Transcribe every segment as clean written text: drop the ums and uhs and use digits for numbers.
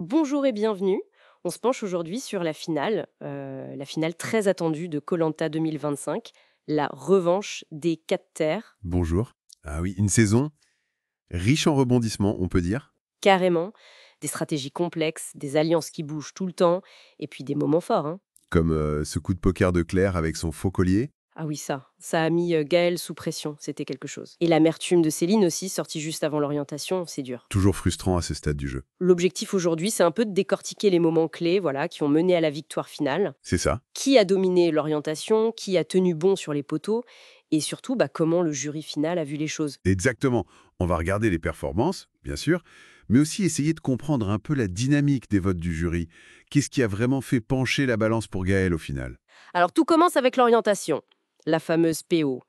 Bonjour et bienvenue. On se penche aujourd'hui sur la finale très attendue de koh 2025, la revanche des 4 terres, Bonjour. Ah oui, une saison riche en rebondissements, on peut dire. carrément, des stratégies complexes, des alliances qui bougent tout le temps, et puis des moments forts, hein. Comme ce coup de poker de Claire avec son faux collier. Ah oui, ça a mis Gaël sous pression, c'était quelque chose. Et l'amertume de Céline aussi, sortie juste avant l'orientation, c'est dur. Toujours frustrant à ce stade du jeu. L'objectif aujourd'hui, c'est un peu de décortiquer les moments clés, voilà, qui ont mené à la victoire finale. C'est ça. Qui a dominé l'orientation, qui a tenu bon sur les poteaux, et surtout comment le jury final a vu les choses. Exactement. On va regarder les performances, bien sûr, mais aussi essayer de comprendre un peu la dynamique des votes du jury. Qu'est-ce qui a vraiment fait pencher la balance pour Gaël au final? Alors tout commence avec l'orientation, la fameuse PO.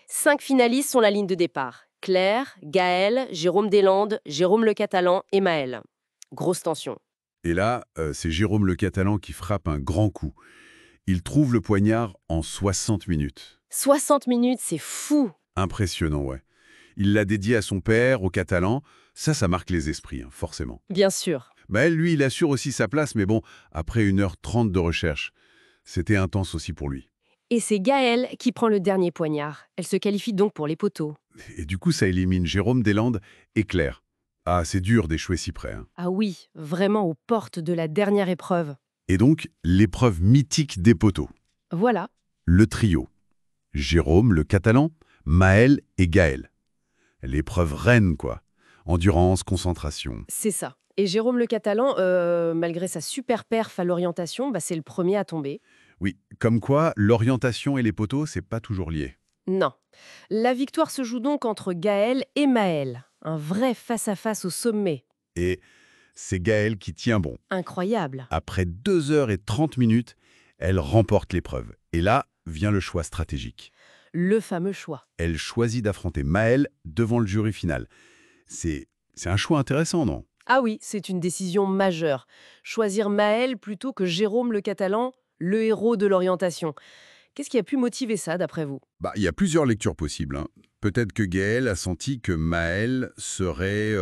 5 finalistes sont la ligne de départ. Claire, Gaël, Jérôme Deslandes, Jérôme Le Catalan et Maël. Grosse tension. Et là, c'est Jérôme le Catalan qui frappe un grand coup. Il trouve le poignard en 60 minutes. 60 minutes, c'est fou. Impressionnant, ouais. Il l'a dédié à son père, au Catalan. Ça marque les esprits, hein, forcément. Bien sûr. Maël, lui, il assure aussi sa place, mais bon, après 1h30 de recherche, c'était intense aussi pour lui. Et c'est Gaël qui prend le dernier poignard. Elle se qualifie donc pour les poteaux. Et du coup, ça élimine Jérôme Deslandes et Claire. Ah, c'est dur d'échouer si près, hein. Ah oui, vraiment aux portes de la dernière épreuve. Et donc, l'épreuve mythique des poteaux. Voilà. Le trio. Jérôme, le Catalan, Maël et Gaël. L'épreuve reine, quoi. Endurance, concentration. C'est ça. Et Jérôme Le Catalan, malgré sa super perf à l'orientation, c'est le premier à tomber. Oui, comme quoi, l'orientation et les poteaux, c'est pas toujours lié. Non. La victoire se joue donc entre Gaël et Maël. Un vrai face-à-face au sommet. Et c'est Gaël qui tient bon. Incroyable. Après 2h30, elle remporte l'épreuve. Et là vient le choix stratégique. Le fameux choix. Elle choisit d'affronter Maël devant le jury final. C'est un choix intéressant, non? Ah oui, c'est une décision majeure. Choisir Maël plutôt que Jérôme Le Catalan, le héros de l'orientation. Qu'est-ce qui a pu motiver ça, d'après vous? Il y a plusieurs lectures possibles, hein. Peut-être que Gaël a senti que Maël serait,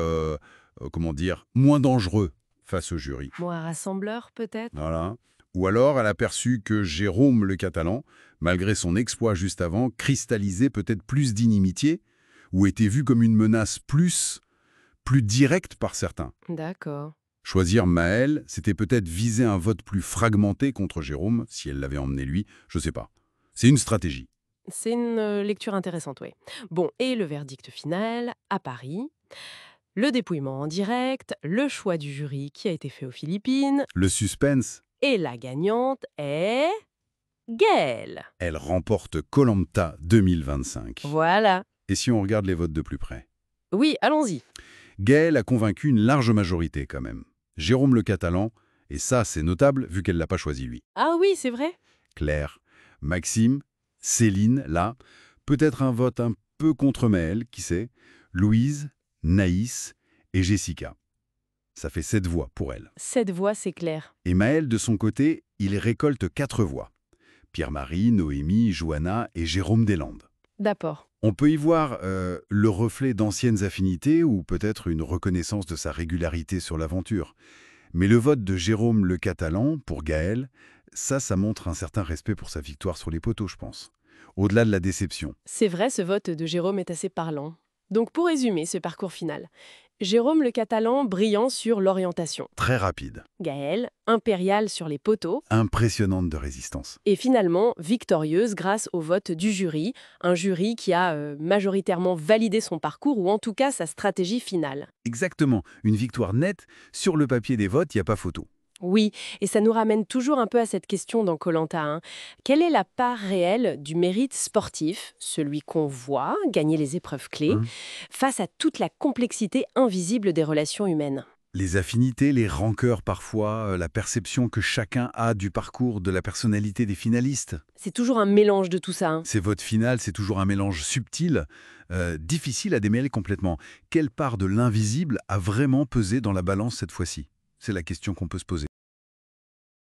comment dire, moins dangereux face au jury. Moi, un rassembleur, peut-être? Voilà. Ou alors elle a perçu que Jérôme le Catalan, malgré son exploit juste avant, cristallisait peut-être plus d'inimitié ou était vu comme une menace plus directe par certains. D'accord. Choisir Maël, c'était peut-être viser un vote plus fragmenté contre Jérôme, si elle l'avait emmené lui, je sais pas. C'est une stratégie. C'est une lecture intéressante, oui. Bon, et le verdict final, à Paris. Le dépouillement en direct, le choix du jury qui a été fait aux Philippines, Le suspense, et la gagnante est... Gaëlle. elle remporte koh 2025. Voilà. Et si on regarde les votes de plus près? Oui, allons-y. Gaël a convaincu une large majorité quand même. Jérôme le Catalan, et ça c'est notable vu qu'elle l'a pas choisi lui. Ah oui, c'est vrai. Claire, Maxime, Céline, là, peut-être un vote un peu contre Maël, qui sait, Louise, Naïs et Jessica. Ça fait 7 voix pour elle. Cette voix, c'est clair. Et Maël, de son côté, il récolte 4 voix. Pierre-Marie, Noémie, Johanna et Jérôme Deslandes. D'accord. On peut y voir le reflet d'anciennes affinités ou peut-être une reconnaissance de sa régularité sur l'aventure. Mais le vote de Jérôme le Catalan, pour Gaël, ça montre un certain respect pour sa victoire sur les poteaux, je pense. Au-delà de la déception. C'est vrai, ce vote de Jérôme est assez parlant. Donc pour résumer ce parcours final, Jérôme le Catalan brillant sur l'orientation, Très rapide. Gaëlle impériale sur les poteaux, Impressionnante de résistance. et finalement victorieuse grâce au vote du jury, un jury qui a majoritairement validé son parcours ou en tout cas sa stratégie finale. Exactement. Une victoire nette. Sur le papier des votes, il n'y a pas photo. Oui, et ça nous ramène toujours un peu à cette question dans koh. Quelle est la part réelle du mérite sportif, celui qu'on voit gagner les épreuves clés, Hein. face à toute la complexité invisible des relations humaines? Les affinités, les rancœurs parfois, la perception que chacun a du parcours, de la personnalité des finalistes. C'est toujours un mélange de tout ça, hein. Ces votes finales, c'est toujours un mélange subtil, difficile à démêler complètement. Quelle part de l'invisible a vraiment pesé dans la balance cette fois-ci? C'est la question qu'on peut se poser.